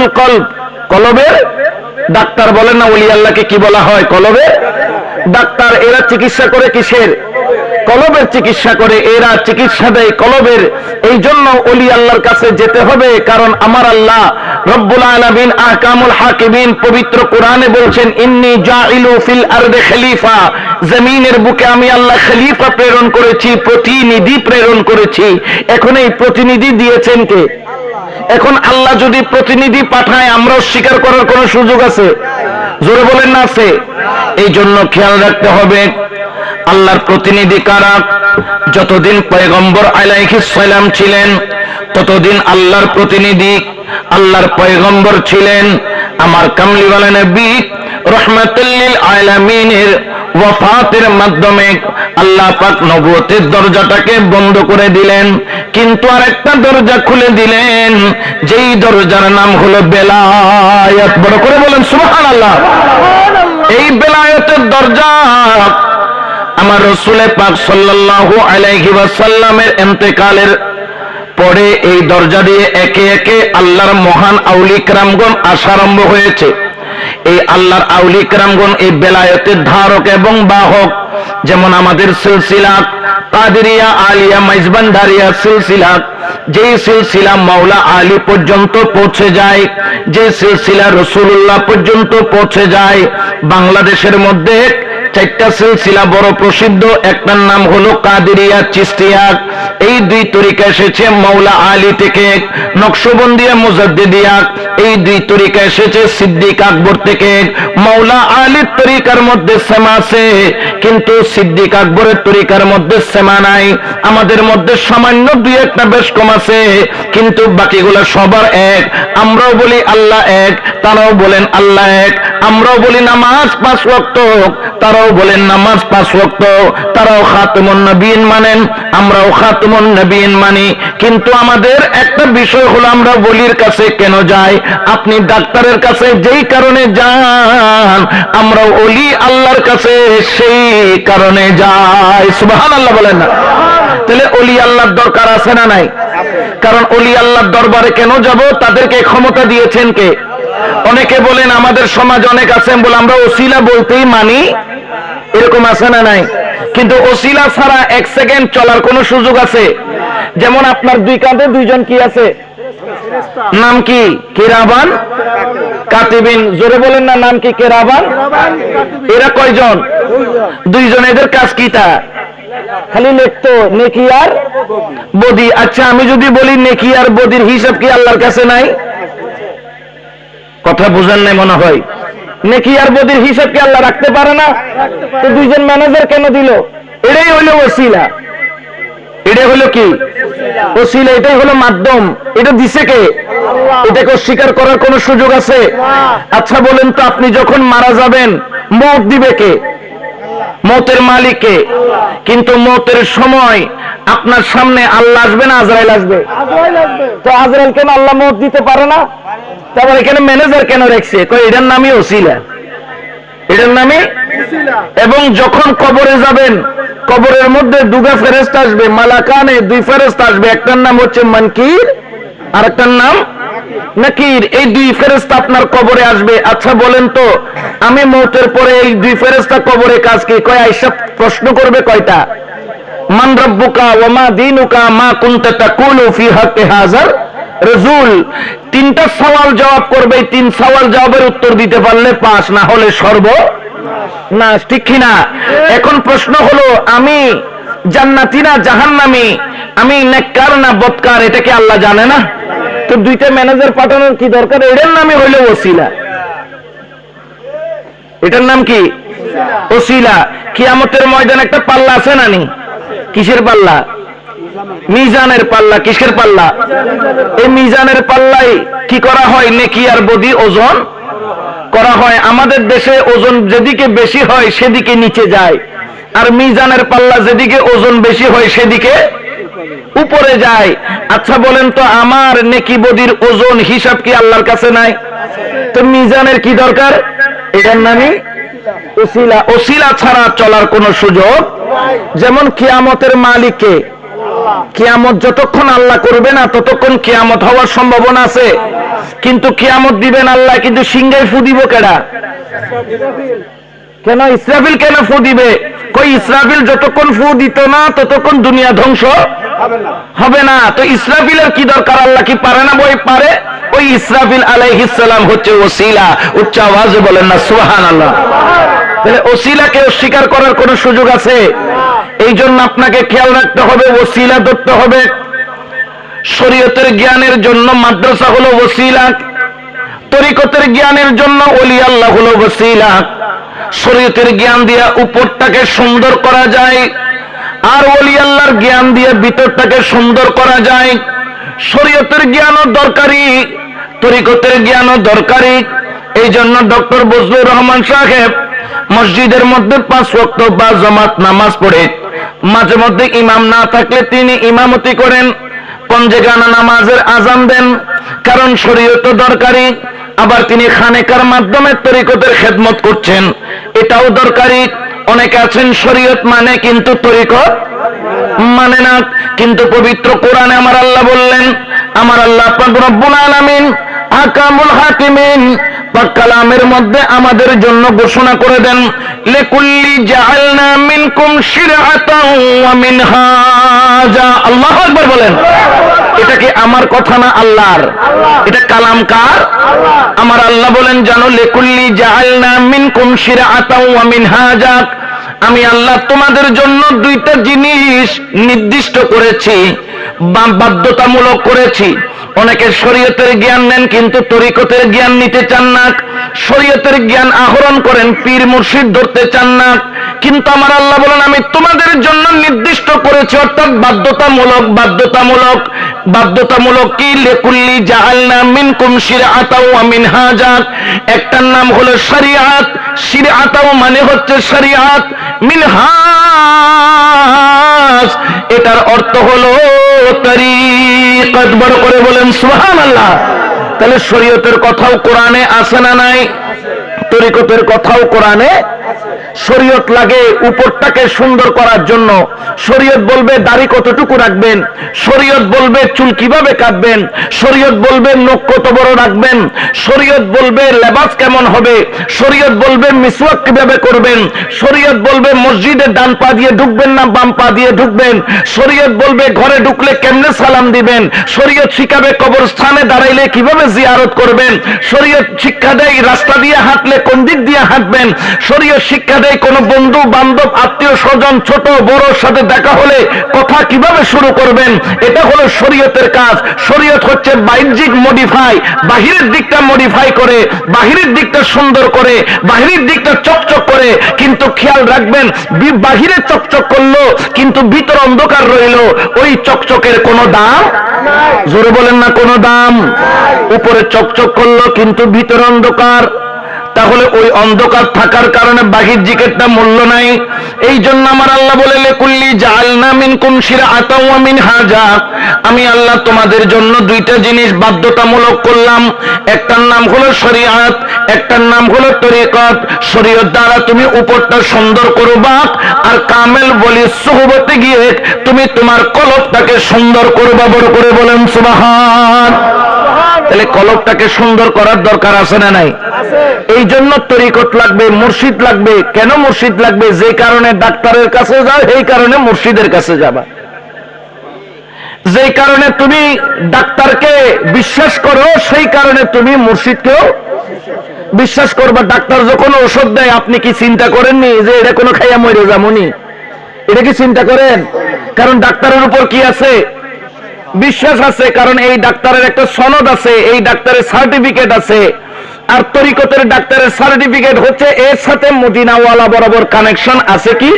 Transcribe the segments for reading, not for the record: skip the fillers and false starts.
তাবিবুল কলব, কলবের ডাক্তার বলেন না, ওলি আল্লাহকে কি বলা হয়? কলবের ডাক্তার। এরা চিকিৎসা করে কিসের? কলবের চিকিৎসা করে, এরা চিকিৎসা দেয় কলবের। এই জন্য ওলি আল্লাহর কাছে যেতে হবে, কারণ আমার আল্লাহ রব্বুল আলামিন আহকামুল হাকিমিন পবিত্র কোরআনে বলছেন, ইন্নী জাইলু ফিল আরদি খলিফা, জমিনের বুকে আমি আল্লাহ খলিফা প্রেরণ করেছি, প্রতিনিধি প্রেরণ করেছি। এখন এই প্রতিনিধি দিয়েছেন কে? এখন আল্লাহ যদি প্রতিনিধি পাঠায়, আমরাও স্বীকার করার কোন সুযোগ আছে? জোরে বলেন না আছে? এই জন্য খেয়াল রাখতে হবে আল্লাহর প্রতিনিধি কারা। যতদিন পয়গম্বর আলাইহিস সালাম ছিলেন ততদিন আল্লাহর প্রতিনিধি, আল্লাহর পয়গম্বর ছিলেন। আমার কামলিওয়ালা নবী রাহমাতুল লিল আলামিনের ওয়াফাতের মাধ্যমে আল্লাহ পাক নবুয়তের দরজাটাকে বন্ধ করে দিলেন, কিন্তু আরেকটা দরজা খুলে দিলেন, যেই দরজার নাম হলো বেলায়েত। বড় করে বলেন সুবহানাল্লাহ। এই বেলায়েতের দরজা আমার রাসূল পাক সাল্লাল্লাহু আলাইহি ওয়াসাল্লামের ইন্তেকালের পরে এই দরজা দিয়ে একে একে আল্লাহর মহান আউলি কিরামগণ আসা আরম্ভ হয়েছে। এই আল্লাহর আউলি কিরামগণ এই বেলায়েতের ধারক এবং বাহক। যেমন আমাদের সিলসিলা কাদেরিয়া আলিয়া মাইজবান্ডারিয়া সিলসিলা, যেই সিলসিলা মাওলা আলী পর্যন্ত পৌঁছে যায়, যে সিলসিলা রাসূলুল্লাহ পর্যন্ত পৌঁছে যায়। বাংলাদেশের মধ্যে চারটা সিলসিলা বড় প্রসিদ্ধ, একটার নাম হলো কাদেরিয়া চিশতিয়া। এই দুই তরিকা এসেছে মাওলা আলী থেকে। নকশবন্দিয়া মুজাদ্দিদিয়া, এই দুই তরিকা এসেছে সিদ্দিক আকবর থেকে। মাওলা আলীর তরিকার মধ্যে সেমা আছে, কিন্তু সিদ্দিক আকবরের তরিকার মধ্যে সেমা নাই। আমাদের মধ্যে সামান্য দুই একটা বেশ কম আছে, কিন্তু বাকিগুলো সবার এক। আমরাও বলি আল্লাহ এক, তারাও বলেন আল্লাহ এক। আমরাও বলি নামাজ 5 ওয়াক্ত, তারাও বলেন নামাজ 5 ওয়াক্ত। তারাও খাতমুন নবীন মানেন, আমরাও খাতমুন নবীন মানি। কিন্তু আমাদের একটা বিষয় হলো, আমরা ওলির কাছে কেন যাই? আপনি ডাক্তারের কাছে যেই কারণে যান, আমরা ওলি আল্লাহর কাছে সেই কারণে যাই। সুবহানাল্লাহ বলেন না? তাহলে ওলি আল্লাহর দরকার আছে না নাই? কারণ ওলি আল্লাহর দরবারে কেন যাব? তাদেরকে ক্ষমতা দিয়েছেন কে? অনেকে বলেন আমাদের সমাজ অনেক আছেন বলে আমরা ওসিলা বলতেই মানি, এরকম আছে না নাই? কিন্তু ওসিলা ছাড়া 1 সেকেন্ড চলার কোন সুযোগ আছে? যেমন আপনার দুই কাঁধে দুইজন কি আছে? নাম কি? কিরামান কাতিবিন। জোরে বলেন না, নাম কি? কিরামান। এরা কয়জন? দুইজন। এদের কাজ কি? তা খালি লিখতো নেকি আর বদি। আচ্ছা, আমি যদি বলি নেকি আর বদির হিসাব কি আল্লাহর কাছে নাই? কথা বুঝেন নাই মনে হয়। নেকি আর বদির হিসাব কি আল্লাহ রাখতে পারে না? তো দুইজন ম্যানেজার কেন দিল? এটাই হলো ওসিলা। এটা হলো কি? ওসিলা। এটাই হলো মাধ্যম। এটা দিছে কে? এটাকে অস্বীকার করার কোন সুযোগ আছে? আচ্ছা বলেন তো, আপনি যখন মারা যাবেন মওত দিবে কে? মওতের মালিক কে? কিন্তু মওতের সময় আপনার সামনে আল্লাহ আসবে না আজরাইল আসবে? তো আজরাইল কেন আল্লাহ মওত দিতে পারে না? তারপর এখানে ম্যানেজার কেন রাখছে? কই এটার নামই ওসিলা, এটার নামে। এবং যখন কবরে যাবেন, কবরের মধ্যে দুগা ফেরেশতা আসবে, মালাকানে 2 ফেরেশতা আসবে। একটার নাম হচ্ছে মুনকির আর একটার নাম নাকির। এই 2 ফেরেশতা আপনার কবরে আসবে। আচ্ছা বলেন তো, আমি মওতের পরে এই 2 ফেরেশতা কবরে কাজ কি? কয় আয়েশা প্রশ্ন করবে কয়টা? মান রাব্বুকা ওয়া মা দীনুকা মা কুনতা তাকুলু ফি হাক্কি হাযার রাসূল। 3টা সওয়াল জবাব করবে। 3 সওয়াল জবাবের উত্তর দিতে পারলে পাস, না হলে সর্বনাশ। ঠিক কি না? এখন প্রশ্ন হলো, আমি জান্নাতি না জাহান্নামী, আমি নেককার না বদকার, এটা কি আল্লাহ জানে না? তো 2টা ম্যানেজার পাঠানোর কি দরকার? এটার নামই হইল ওসিলা। এটার নাম কি? ওসিলা। কিয়ামতের ময়দানে একটা পাল্লা আছে না নি? কিসের পাল্লা? মিজানের পাল্লা। কিসের পাল্লা? এই মিজানের পাল্লায় কি করা হয়? নেকি আর বদি ওজন করা হয়। আমাদের দেশে ওজন যেদিকে বেশি হয় সেদিকে নিচে যায়, আর মিজানের পাল্লা যেদিকে ওজন বেশি হয় সেদিকে উপরে যায়। আচ্ছা বলেন তো, আমার নেকি বদির ওজন হিসাব কি আল্লাহর কাছে নাই? তো মিজানের কি দরকার? এটার নামই ওসিলা। ওসিলা ছাড়া চলার কোন সুযোগ। যেমন কিয়ামতের মালিককে, কিয়ামত যতক্ষণ আল্লাহ করবে না ততক্ষণ কিয়ামত হওয়ার সম্ভাবনা আছে? কিন্তু কিয়ামত দিবেন আল্লাহ, কিন্তু সিংহায় ফু দিব কেডা? কেন ইসরাফিল কেন ফু দিবে? কই ইসরাফিল যতক্ষণ ফু দিত না ততক্ষণ দুনিয়া ধ্বংস হবে না। তো ইসরাফিলের কি দরকার? আল্লাহ কি পারে না? বই পারে। ওই ইসরাফিল আলাইহিস সালাম হচ্ছে ওসিলা। উচ্চ আওয়াজে বলেন না সুবহানাল্লাহ। তাহলে ওসিলাকে অস্বীকার করার কোন সুযোগ আছে? এই জন্য আপনাকে খেয়াল রাখতে হবে, ওসিলা ধরতে হবে। শরীয়তের জ্ঞানের জন্য মাদ্রাসা হলো ওসিলা, তরিকতের জ্ঞানের জন্য ওলি আল্লাহ হলো ওসিলা। শরীয়তের জ্ঞান দিয়ে উপরটাকে সুন্দর করা যায়, আর ওলি আল্লাহর জ্ঞান দিয়ে ভিতরটাকে সুন্দর করা যায়। শরীয়তের জ্ঞানও দরকারি, তরিকতের জ্ঞানও দরকারি। এই জন্য ডক্টর বজলুর রহমান সাহেব মসজিদের মধ্যে 5 ওয়াক্ত বা জামাত নামাজ পড়ে, মাঝে মধ্যে ইমাম না থাকলে তিনি ইমামতি করেন, পঞ্জেগানা নামাজের আজান দেন, কারণ শরীয়ত দরকারি। আবার তিনি খানেকার মাধ্যমে তরিকতের খেদমত করছেন, এটাও দরকারি। অনেকে আছেন শরীয়ত মানে কিন্তু তরিকত মানে না। কিন্তু পবিত্র কোরআনে আমার আল্লাহ বললেন, আমার আল্লাহ পাক রব্বুল আলামিন আকামুল হাকিমিন পাক কালামের মধ্যে আমাদের জন্য ঘোষণা করে দেন, লিকুল্লি জাআলনা মিনকুম শিরআতাও ওয়া মিনহাজা। আল্লাহু আকবার বলেন। এটা কি আমার কথা না আল্লাহর? এটা কালাম কার? আমার আল্লাহ বলেন, জানো লিকুল্লি জাআলনা মিনকুম শিরআতাও ওয়া মিনহাজা, আমি আল্লাহ তোমাদের জন্য 2টা জিনিস নির্দিষ্ট করেছি বা বাধ্যতামূলক করেছি। অনেকে শরীয়তের জ্ঞান নেন কিন্তু তরিকতের জ্ঞান নিতে চান না, শরীয়তের জ্ঞান আহরণ করেন, পীর মুর্শিদ ধরতে চান না। কিন্তু আমার আল্লাহ বলেন, আমি তোমাদের জন্য নির্দিষ্ট করেছি, অর্থাৎ বাধ্যতামূলক। বাধ্যতামূলক বাধ্যতামূলক কি? লিকুল্লি জাআলনা মিনকুম শিরআতাও ওয়া মিনহাজা। একটার নাম হলো শরিয়াত, শিরআতাও মানে হচ্ছে শরিয়াত, মিনহাজ এটার অর্থ হলো তরিকত। বড় করে বলেন সুবহানাল্লাহ। তাহলে শরীয়তের কথাও কোরআনে আছে না নাই? তরিকতের কথাও কোরআনে। শরীয়ত লাগে উপরটাকে সুন্দর করার জন্য। শরীয়ত বলবে দাড়ি কতটুকু রাখবেন, শরীয়ত বলবে চুল কিভাবে কাটবেন, শরীয়ত বলবে নখ কত বড় রাখবেন, শরীয়ত বলবে লেবাস কেমন হবে, শরীয়ত বলবে মিসওয়াক কিভাবে করবেন, শরীয়ত বলবে মসজিদে ডান পা দিয়ে ঢুকবেন না বাম পা দিয়ে ঢুকবেন, শরীয়ত বলবে ঘরে ঢুকলে কেমনে সালাম দিবেন, শরীয়ত শিখাবে কবরস্থানে দাঁড়াইলে কিভাবে জিয়ারত করবেন, শরীয়ত শিক্ষা দেয় রাস্তা দিয়ে হাঁটলে কোন দিক দিয়ে হাঁটবেন, শরীয়ত শিক্ষা দেয় কোন বন্ধু বান্ধব আত্মীয় স্বজন ছোট বড়র সাথে দেখা হলে কথা কিভাবে শুরু করবেন। এটা হলো শরীয়তের কাজ। শরীয়ত হচ্ছে বাহ্যিক মডিফাই, বাহিরের দিকটা মডিফাই করে, বাহিরের দিকটা সুন্দর করে, বাহিরের দিকটা চকচক করে। কিন্তু খেয়াল রাখবেন, বাহিরে চকচক করলো কিন্তু ভিতর অন্ধকার রইল, ওই চকচকের কোনো দাম জোরে বলেন না, কোনো দাম। উপরে চকচক করলো কিন্তু ভিতর অন্ধকার, তাহলে ওই অন্ধকার থাকার কারণে বাহ্যিকেরটা মূল্য নাই। এই জন্য আমার আল্লাহ বলে, লিকুল্লি জাআলনা মিনকুম শিরআতাও ওয়া মিনহাজা, আমি আল্লাহ তোমাদের জন্য 2টা জিনিস বাধ্যতামূলক করলাম। একটার নাম হলো শরিয়াত, একটার নাম হলো তরিকত। শরীয়ত দ্বারা তুমি উপরটা সুন্দর করবা, আর কামেল বলি সুহবতে গিয়ে তুমি তোমার কলবটাকে সুন্দর করবা। বড় করে বলেন সুবহান। তাহলে কলবটাকে সুন্দর করার দরকার আছে না নাই? এই জন্য তরিকত লাগবে, মুর্শিদ লাগবে। কেন মুর্শিদ লাগবে? যে কারণে ডাক্তারের কাছে যাও সেই কারণে মুর্শিদের কাছে যাবা। যেই কারণে তুমি ডাক্তারকে বিশ্বাস করো সেই কারণে তুমি মুর্শিদকেও বিশ্বাস করবা। ডাক্তার যখন ওষুধ দেয় আপনি কি চিন্তা করেননি যে এটা কোনো খাইয়া মরে যামনি? এটা কি চিন্তা করেন? কারণ ডাক্তারের উপর কি আছে? বিশ্বাস আছে। কারণ এই ডাক্তারের একটা সনদ আছে, এই ডাক্তারের সার্টিফিকেট আছে। আর তরিকতের ডাক্তারের সার্টিফিকেট হচ্ছে এর সাথে মদিনাওয়ালা বরাবর কানেকশন আছে কি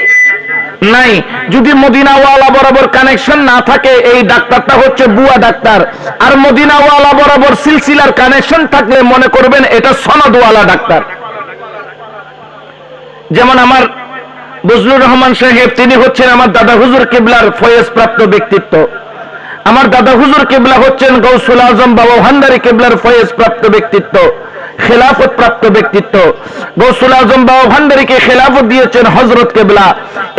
নাই? যদি মদিনাওয়ালা বরাবর কানেকশন না থাকে এই ডাক্তারটা হচ্ছে বুয়া ডাক্তার, আর মদিনাওয়ালা বরাবর সিলসিলার কানেকশন থাকলে মনে করবেন এটা সনদওয়ালা ডাক্তার। যেমন আমার বজলুর রহমান সাহেব, তিনি হচ্ছেন আমার দাদা হুজুর কিবলার ফয়েজ প্রাপ্ত ব্যক্তিত্ব। আমার দাদা হুজুর কিবলা হচ্ছেন গৌসুল আজম বাবা ভান্ডারী কিবলার ফয়েজ প্রাপ্ত ব্যক্তিত্ব। খেলাফত প্রাপ্ত ব্যক্তিত্ব। গৌসুল আজম বাবা ভান্ডারীকে খেলাফত দিয়েছেন হযরত কেবলা।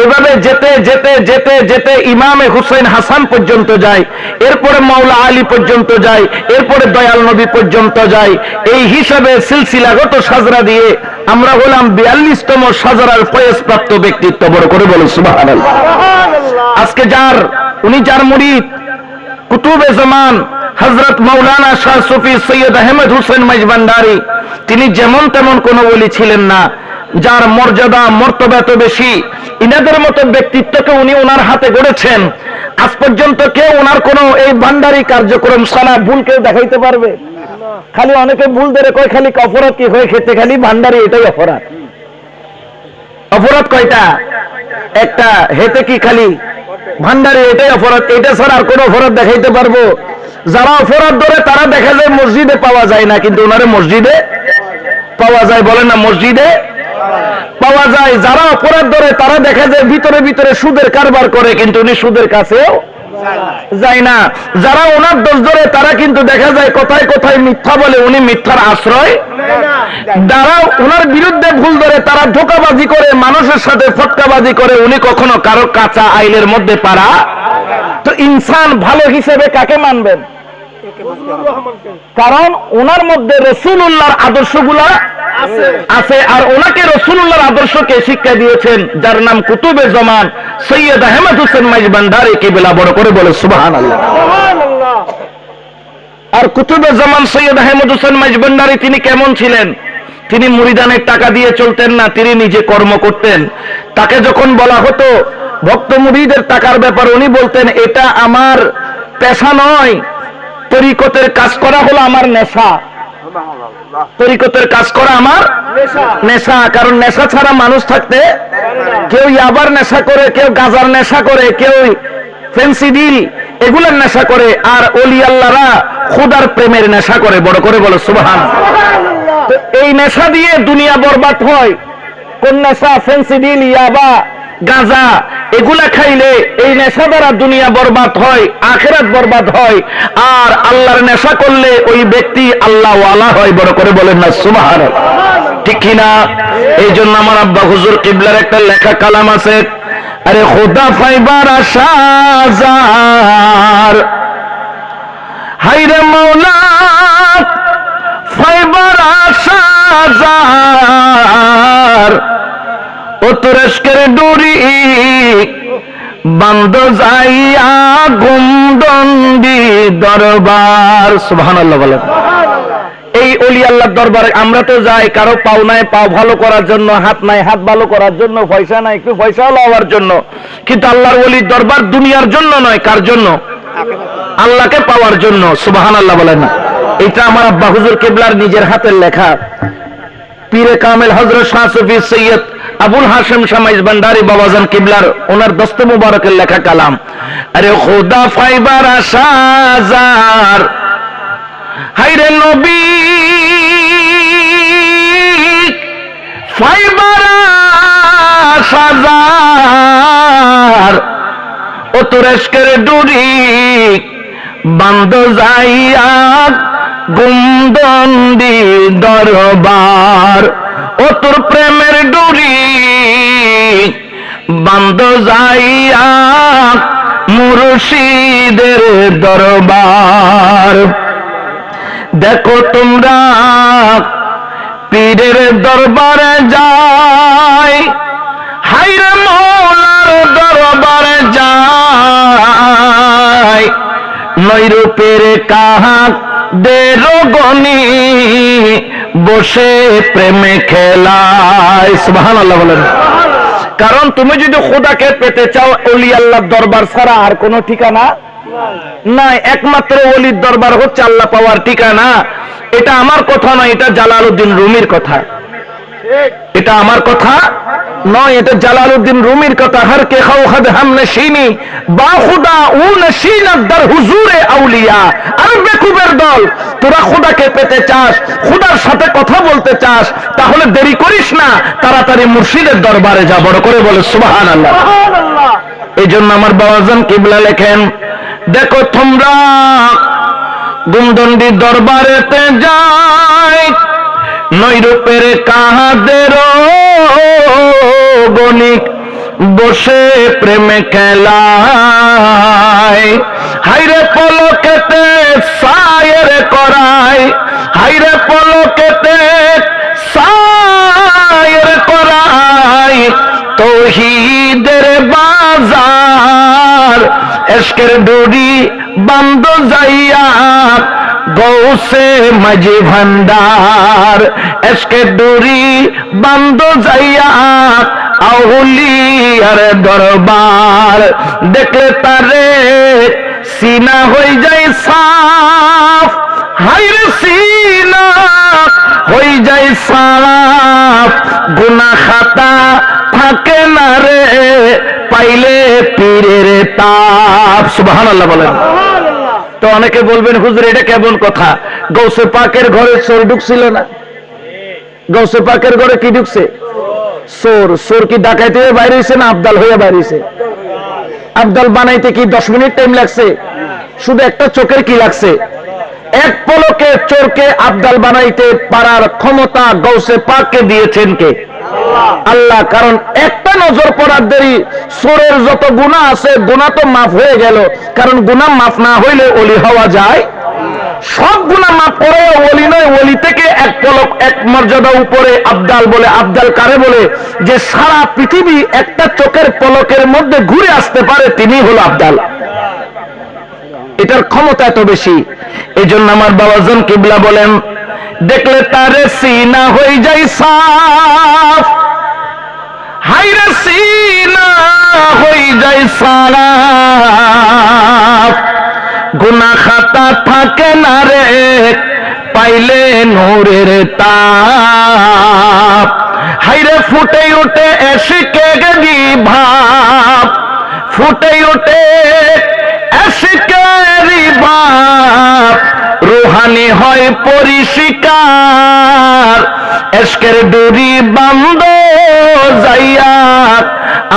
এভাবে যেতে যেতে যেতে যেতে ইমামে হুসাইন হাসান পর্যন্ত যায়, এরপরে মাওলা আলী পর্যন্ত যায়, এরপরে দয়াল নবী পর্যন্ত যায়। এই হিসাবে সিলসিলাগত সাজরা দিয়ে আমরা হলাম 42তম সাজরার ফয়েজ প্রাপ্ত ব্যক্তিত্ব। বড় করে বলুন সুবহানাল্লাহ। আজকে উনি যার মুরিদ কুতুবে জামান হযরত মাওলানা শাহ সুফি সৈয়দ আহমদ হোসেন মাইজভান্ডারী, তিনি যেমন তেমন কোন ওলি ছিলেন না, যার মর্যাদা মর্তবা এত বেশি। ইনাদের মতো ব্যক্তিত্বকে উনি ওনার হাতে গড়েছেন। আজ পর্যন্ত কেউ ওনার কোন এই ভান্ডারী কার্যক্রম সারা ভুল কেউ দেখাইতে পারবে? খালি অনেকে ভুল ধরে কয় খালি অপরাধ কি হয়ে খেতে খালি ভান্ডারী, এটাই অপরাধ। অপরাধ কয়টা? একটা, হেতে কি খালি ভান্ডারী, এটাই অপরাধ। এটা ছাড়া আর কোন অপরাধ দেখাইতে পারবো? যারা অপরাধ ধরে তারা দেখা যায় মসজিদে পাওয়া যায় না, কিন্তু ওনারে মসজিদে পাওয়া যায়। বলেন না, মসজিদে পাওয়া যায়। যারা অপরাধ ধরে তারা দেখা যায় ভিতরে ভিতরে সুদের কারবার করে, কিন্তু উনি সুদের কাছেও যায় না। যারা ওনার দোষ ধরে তারা কিন্তু দেখা যায় কোথায় কোথায় মিথ্যা বলে, উনি মিথ্যার আশ্রয়। যারা ওনার বিরুদ্ধে ভুল ধরে তারা ধোঁকাবাজি করে, মানুষের সাথে ফটকাবাজি করে, উনি কখনো কারো কাঁচা আইলের মধ্যে পারা। তো ইনসান ভালো হিসেবে কাকে মানবেন? কারণ ওনার মধ্যে রাসূলুল্লাহর আদর্শগুলা আছে, আর ওনাকে রাসূলুল্লাহর আদর্শকে শিক্ষা দিয়েছেন যার নাম কুতুবে জামান সৈয়দ আহমদ হোসেন মাইজভান্ডারী কেবলা। বড় করে বলে সুবহানাল্লাহ। আর কুতুবে জামান সৈয়দ আহমদ হোসেন মাইজভান্ডারী তিনি কেমন ছিলেন? তিনি মুরিদানের টাকা দিয়ে চলতেন না, তিনি নিজে কর্ম করতেন। তাকে যখন বলা হতো ভক্ত মুরিদের টাকার ব্যাপার, উনি বলতেন এটা আমার পেশা নয়, তরিকতের কাজ করা হলো আমার নেশা। তরিকতের কাজ করা আমার নেশা। কারণ নেশা ছাড়া মানুষ থাকতে, কেউ ইয়াবার নেশা করে, কেউ গাজার নেশা করে, কেউ ফেন্সিডিল এগুলোর নেশা করে, আর ওলি আল্লাহরা খোদার প্রেমের নেশা করে। বড় করে বলো সুবহানাল্লাহ। তো এই নেশা দিয়ে দুনিয়া বরবাদ হয়। কোন নেশা? ফেন্সিডিল, ইয়াবা, গাঁজা, এগুলা খাইলে এই নেশা দ্বারা দুনিয়া বরবাদ হয়, আখিরাত বরবাদ হয়। আর আল্লাহর নেশা করলে ওই ব্যক্তি আল্লাহ ওয়ালা হয়। বড় করে বলেন না সুবহানাল্লাহ, ঠিক কিনা? এই জন্য আমার আব্বা হুজুর কিবলার একটা লেখা কালাম আছে, আরে খোদা ফাইবার আশাজার, হাইরে মাওলা ফাইবার আশাজার, ও তুরস্কের ডুরি বান্দ যাইয়া গুমদন্ডি দরবার। সুবহানাল্লাহ বলেন। এই ওলি আল্লাহর দরবারে আমরা তো যাই কারো পাও নাই পাও ভালো করার জন্য, হাত নাই হাত ভালো করার জন্য, পয়সা নাই একটু পয়সা লওয়ার জন্য। কিন্তু আল্লাহর ওলির দরবার দুনিয়ার জন্য নয়, কার জন্য? আল্লাহকে পাওয়ার জন্য। সুবহানাল্লাহ বলেন। এটা আমার আব্বা হুজুর কিবলার নিজের হাতের লেখা। পীরে কামেল হযরত শাহ সুফি সৈয়দ আবুল হাশেম শাহ মাইজভান্ডারী বাবাজান কিবলার ওনার দস্তে মুবারকের লেখা কালাম, আরে খোদা ফাইবার আশাজার, হাইরে নবী ফাইবার আশাজার, ও তুরস্কের ডুরি বান্দ যাইয়া গুমদন্ডি দরবার, ও তোর প্রেমের ডুরি বান্দ যাইয়া মুর্শিদের দরবার। দেখো তোমরা পীরের দরবারে যাই, হাইরে মওলার দরবারে যাই, নৈরূপের কাহাক দেরগনি বসে প্রেমে খেলায়। সুবহানাল্লাহ বলেন। কারণ তুমি যদি খোদাকে পেতে চাও ওলি আল্লাহর দরবার ছাড়া আর কোনো ঠিকানা নাই। একমাত্র ওলির দরবার হচ্ছে আল্লাহ পাওয়ার ঠিকানা। এটা আমার কথা নয়, এটা জালালউদ্দিন রুমির কথা। এটা আমার কথা নয়, এটা জালালউদ্দিন রুমির কথা। হর কে খাওখাদ হাম নশিনি বা খুদা উ নশিনাত দার হুজুরে আউলিয়া। আর বেকুবের দল, তোরা খোদাকে পেতে চাস, খোদার সাথে কথা বলতে চাস, তাহলে দেরি করিস না, তাড়াতাড়ি মুর্শিদের দরবারে যা। বড় করে বলে সুবহানাল্লাহ। এই জন্য আমার বাবাজান কিবলা লেখেন, দেখো তোমরা গুমদন্ডি দরবারেতে যাই, নৈরূপের কাহাদের গণিক বসে প্রেমে খেলায়, হাইরে পলকেতে সায়ের করায়, হাইরে পলকেতে সায়ের করায়, তৌহিদের বাজার এশকের ডুরি বান্দ যাইয়া গৌসে মাঝি ভান্ডার, এশকের ডুরি বান্দ যাইয়া আউলিয়ার দরবার, দেখলে তারে সিনা হয়ে যায় সাফ, হাইরে সিনা হয়ে যায় সাফ, গুনাহ খাতা থাকে না রে পাইলে পীরের তাপ। সুবহানাল্লাহ বলেন। তো অনেকে বলবেন হুজুর এটা কেমন কথা, গৌসে পাকের ঘরে চোর ঢুকছিল না? গৌসে পাকের ঘরে কি ঢুকছে? চোর। চোর কি ডাকাইতে হয়ে বাইরে হয়েছে না আবদাল হয়ে বাইরে হয়েছে? আবদাল বানাইতে কি 10 মিনিট টাইম লাগছে? শুধু একটা চোখের কি লাগছে? এক পলকে চোরকে আবদাল বানাইতে পারার ক্ষমতা গৌসে পাককে দিয়েছেন কে? আল্লাহ। কারণ একটা নজর পড়ার দেরি চোরের যত গুনাহ আছে গুনাহ তো মাফ হয়ে গেল, কারণ গুনাহ মাফ না হইলে ওলি হওয়া যায়? সব গুনাহ মাফ করে ওলি নয়, ওলি থেকে এক পলক এক মর্যাদা উপরে আবদাল বলে। আবদাল কারে বলে? যে সারা পৃথিবী একটা চোখের পলকের মধ্যে ঘুরে আসতে পারে, তিনি হলো আবদাল। এটার ক্ষমতা এত বেশি। এই জন্য আমার বাবাজন কিবলা বলেন, দেখলে তারে সিনা হয়ে যায় সাফ, হাইরে সিনা হয়ে যায় সাফ, গুনাহ খাতা থাকে না রে পাইলে নূরের তাপ, হাইরে ফুটে উঠে এশকে গদি ভাব, ফুটে উঠে এশকেরি ভাব, রুহানি হয় পরিষ্কার, এশকের ডুরি বান্দ যাইয়া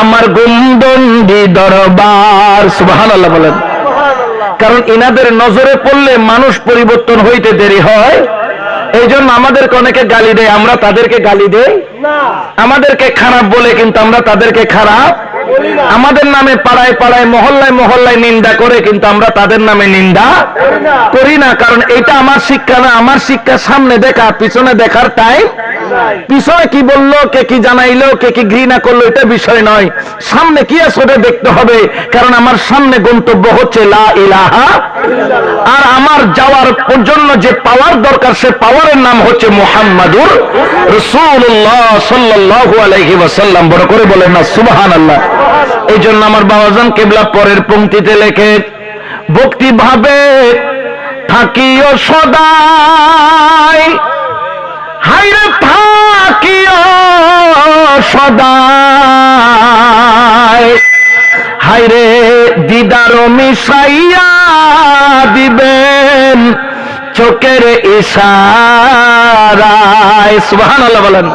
আমার গুমদন্ডি দরবার। সুবহানাল্লাহ বলেন। কারণ ইনাদের নজরে পড়লে মানুষ পরিবর্তন হইতে দেরি হয়। এই জন্য আমাদেরকে অনেকে গালি দেয়, আমরা তাদেরকে গালি দেই না। আমাদেরকে খারাপ বলে কিন্তু আমরা তাদেরকে খারাপ, আমাদের নামে পাড়ায় পাড়ায় মহল্লায় মহল্লায় নিন্দা করে কিন্তু আমরা তাদের নামে নিন্দা করি না। কারণ এটা আমার শিক্ষা না। আমার শিক্ষা সামনে দেখা, পিছনে দেখার টাইম। পিছনে কি বললো, কে কি জানাইলো, কে কি ঘৃণা করলো, এটা বিষয় নয়। সামনে কি আছে ওটা দেখতে হবে। কারণ আমার সামনে গন্তব্য হচ্ছে লা ইলাহা, আর আমার যাওয়ার জন্য যে পাওয়ার দরকার সে পাওয়ারের নাম হচ্ছে মুহাম্মাদুর রাসূলুল্লাহ সাল্লাল্লাহু আলাইহি ওয়াসাল্লাম। বড় করে বলেন না সুবহানাল্লাহ। এই জন্য আমার বাবাজান কিবলা পরের পংক্তিতে লেখে, ভক্তি ভাবে থাকিও সদাই, হাইরে থাকিও সদাই, হাইরে দিদার মিশাইয়া দিবেন চোখের ইশারায়। সুবহানাল্লাহ বলেন।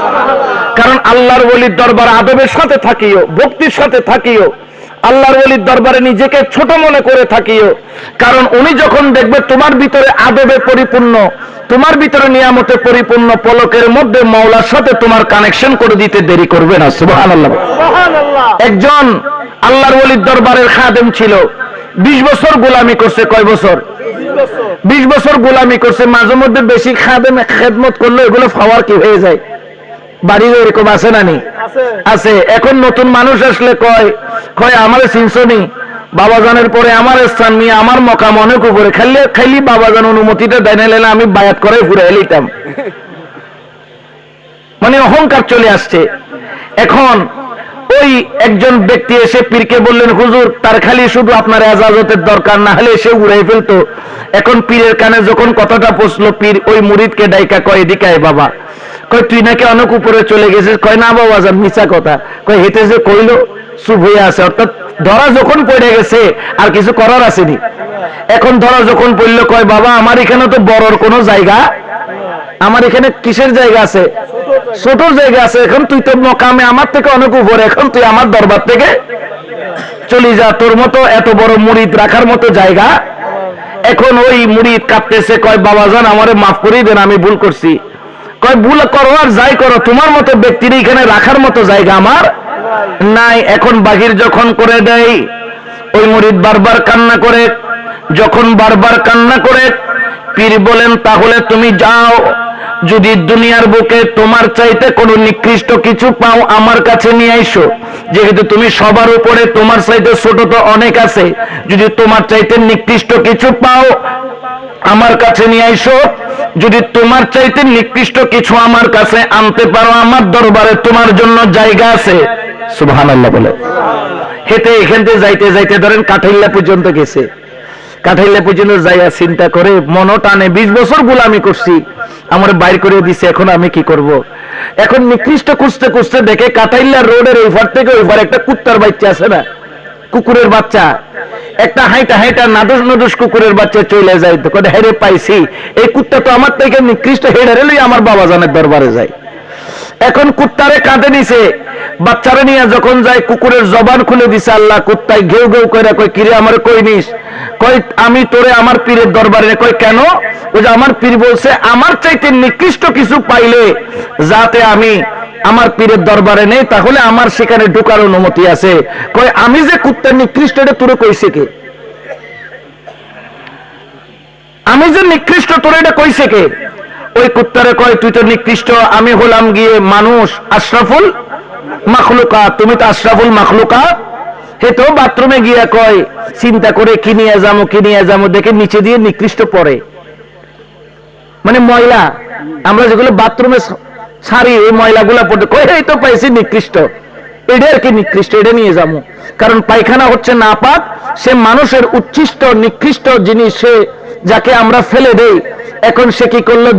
কারণ আল্লাহর ওলির দরবার আদবের সাথে থাকিও, ভক্তির সাথে থাকিও, আল্লাহর ওলির দরবারে নিজেকে ছোট মনে করে থাকিও। কারণ উনি যখন দেখবে তোমার ভিতরে আদবে পরিপূর্ণ, তোমার ভিতরে নিয়ামতে পরিপূর্ণ, পলকের মধ্যে মাওলার সাথে তোমার কানেকশন করে দিতে দেরি করবে না। সুবহানাল্লাহ। একজন আল্লাহর ওলির দরবারের খাদেম ছিল, 20 বছর গোলামি করছে। কয় বছর? 20 বছর গোলামি করছে। মাঝে মধ্যে বেশি খাদেম খেদমত করলে এগুলো পাওয়ার কি হয়ে যায়? বাড়ির এরকম আছে না নি? আছে। এখন নতুন মানুষ আসলে কয় কয় আমারে চিনছনি, বাবাজানের পরে আমার স্থান নিয়ে আমার মকাম অনেক উপরে, খাইলি বাবাজান অনুমতিটা দেয় না, আমি বায়াত করে ঘুরে এলিতাম। মানে অহংকার চলে আসছে। এখন ওই একজন ব্যক্তি এসে পীরকে বললেন, হুজুর তার খালি শুধু আপনার এজাজতের দরকার, না হলে এসে উড়াই ফেলতো। এখন পীরের কানে যখন কথাটা পৌঁছলো, পীর ওই মুরিদকে ডাইকা কয়, এদিকে আয় বাবা। কয় তুই নাকি অনেক উপরে চলে গেছিস। কয় না বাবা যান, মিছা কথা। কয় হেঁটে যে কইলো চুপ হয়ে আছে। অর্থাৎ ধরা যখন পড়ে গেছে আর কিছু করার আসেনি। এখন ধরা যখন পড়লো, কয় বাবা আমার এখানে তো বড়র কোনো জায়গা, আমার এখানে কিসের জায়গা আছে? ছোট জায়গা আছে। এখন তুই তো মকামে আমার থেকে অনেক উপরে, এখন তুই আমার দরবার থেকে চলে যা, তোর মতো এত বড় মুরিদ রাখার মতো জায়গা। এখন ওই মুরিদ কাঁদতেছে, কয় বাবাজান আমারে মাফ করে দেন, আমি ভুল করছি। কয় ভুল করো আর যাই করো, তোমার মতো ব্যক্তির এখানে রাখার মতো জায়গা আমার নাই। এখন বাহির যখন করে দেয়, ওই মুরিদ বারবার কান্না করে, যখন বারবার কান্না করে পীর বলেন তাহলে তুমি যাও, যদি দুনিয়ার বুকে তোমার চাইতে কোনো নিকৃষ্ট কিছু পাও আমার কাছে নিয়ে আইসো, যেহেতু তুমি সবার উপরে, তোমার চাইতে ছোট তো অনেক আছে, যদি তোমার চাইতে নিকৃষ্ট কিছু পাও আমার কাছে নিয়ে আইসো, যদি তোমার চাইতে নিকৃষ্ট কিছু আমার কাছে আনতে পারো আমার দরবারে তোমার জন্য জায়গা আছে। সুবহানাল্লাহ বলে হেঁটে এখান থেকে যাইতে যাইতে ধরেন কাঠাইল্লা পর্যন্ত গেছে। কাঠাইল্লা পর্যন্ত যাইয়া চিন্তা করে মনও টানে, 20 বছর গোলামি করছি, আমার বাইর করে দিছে, এখন আমি কি করব। এখন নিকৃষ্ট খুঁজতে খুঁজতে দেখে কাঠাইল্লা রোডের ওই পার থেকে ওই পার একটা কুত্তার বাচ্চা আছে না, কুকুরের বাচ্চা, একটা হাইটা হাইটা নাদুস নাদুস কুকুরের বাচ্চা চলে যায়, তো কত হেরে পাইছি, এই কুত্তা তো আমার থেকে নিকৃষ্ট, হেরে লই আমার বাবা জানের দরবারে যায়। এখন কুত্তারে কাঁদে নিছে, বাচ্চারা নিয়ে যখন যায় কুকুরের জবান খুলে দিছে আল্লাহ, কুত্তায় ঘেউ ঘেউ করে কই কিরে আমার কই নিস, কই আমি তোরে আমার পীরের দরবারে, কই কেন, ওই যে আমার পীর বলছে আমার চাইতে নিকৃষ্ট কিছু পাইলে যাতে আমি আমার পীরের দরবারে নেই, তাহলে আমার সেখানে ঢোকার অনুমতি আছে। কই আমি যে কুত্তা নিকৃষ্ট এটা তোরে কইছে কে, আমি যে নিকৃষ্ট তোরে এটা কইছে কে। ওই কুত্তারে কয় তুই তো নিকৃষ্ট, আমি হলাম গিয়ে মানুষ, আশরাফুল মাখলুকাত, তুমি তো আশরাফুল মাখলুকাত। হে তো বাথরুমে গিয়া কয় চিন্তা করে কি নিয়ে যাবো, দেখে নিচে দিয়ে নিকৃষ্ট পড়ে, মানে ময়লা, আমরা যেগুলো বাথরুমে ছাড়ি এই ময়লাগুলা পড়তে, কয় এই তো পাইছি নিকৃষ্ট, এটা আর কি নিকৃষ্ট, এটা নিয়ে যাবো। কারণ পায়খানা হচ্ছে নাপাক, সে মানুষের উচ্ছিষ্ট নিকৃষ্ট জিনিস, সে যাকে আমরা ফেলে দেই। এখন সে কি করলো,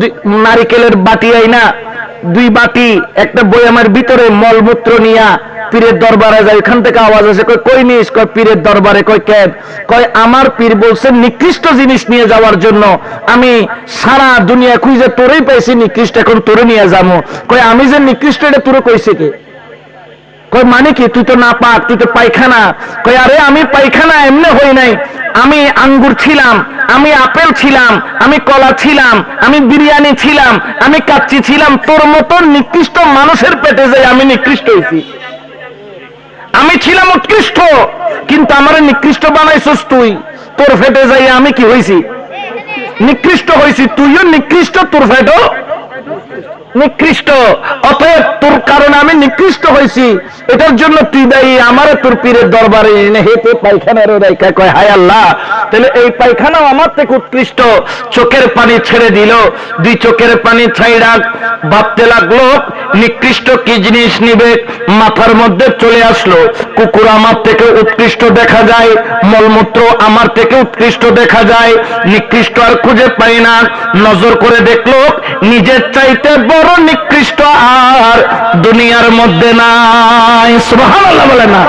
নারিকেলের বাটি আইনা 2 বাটি একটা বয়ামের ভিতরে মলমূত্র নিয়া পীরের দরবারে যায়, ওখান থেকে আওয়াজ আসে, কই নিস, কয় পীরের দরবারে। কয় কেন, কয় আমার পীর বলছে নিকৃষ্ট জিনিস নিয়ে যাওয়ার জন্য, আমি সারা দুনিয়া খুঁজে তোরেই পাইছি নিকৃষ্ট, এখন তোরে নিয়ে যাবো। কয় আমি যে নিকৃষ্ট এটা তোরে কইছে কে, কয় মানে কি, তুই তো না পাক, তুই তো পায়খানা। কয় আরে আমি পায়খানা এমনি হই নাই, আমি আঙ্গুর ছিলাম, আমি আপেল ছিলাম, আমি কলা ছিলাম, আমি বিরিয়ানি ছিলাম, আমি কাচ্চি ছিলাম, তোর মতো নিকৃষ্ট মানুষের পেটে যাই আমি নিকৃষ্ট হয়েছি। আমি ছিলাম উৎকৃষ্ট, কিন্তু আমার নিকৃষ্ট বানাইছস তুই, তোর পেটে যাই আমি কি হয়েছি, নিকৃষ্ট হয়েছি। তুইও নিকৃষ্ট, তোর পেটও নিকৃষ্ট, অতএব তোর কারণে আমি নিকৃষ্ট হয়েছি, এটার জন্য তুই দায়ী, আমার তোর পীরের দরবারে এনে হেঁটে পায়খানার রেখা। কয় হায় আল্লাহ, তাহলে এই পায়খানাও আমার থেকে উৎকৃষ্ট। চোখের পানি ছেড়ে দিল, 2 চোখের পানি ছাইড়া ভাবতে লাগলো নিকৃষ্ট কি জিনিস নিবে, মাথার মধ্যে চলে আসলো কুকুর আমার থেকে উৎকৃষ্ট দেখা যায়, মলমূত্র আমার থেকে উৎকৃষ্ট দেখা যায়, নিকৃষ্ট আর খুঁজে পাই না। নজর করে দেখলো নিজের চাইতে বড় নিকৃষ্ট আর দুনিয়ার মধ্যে নাই। সুবহানাল্লাহ বলে না,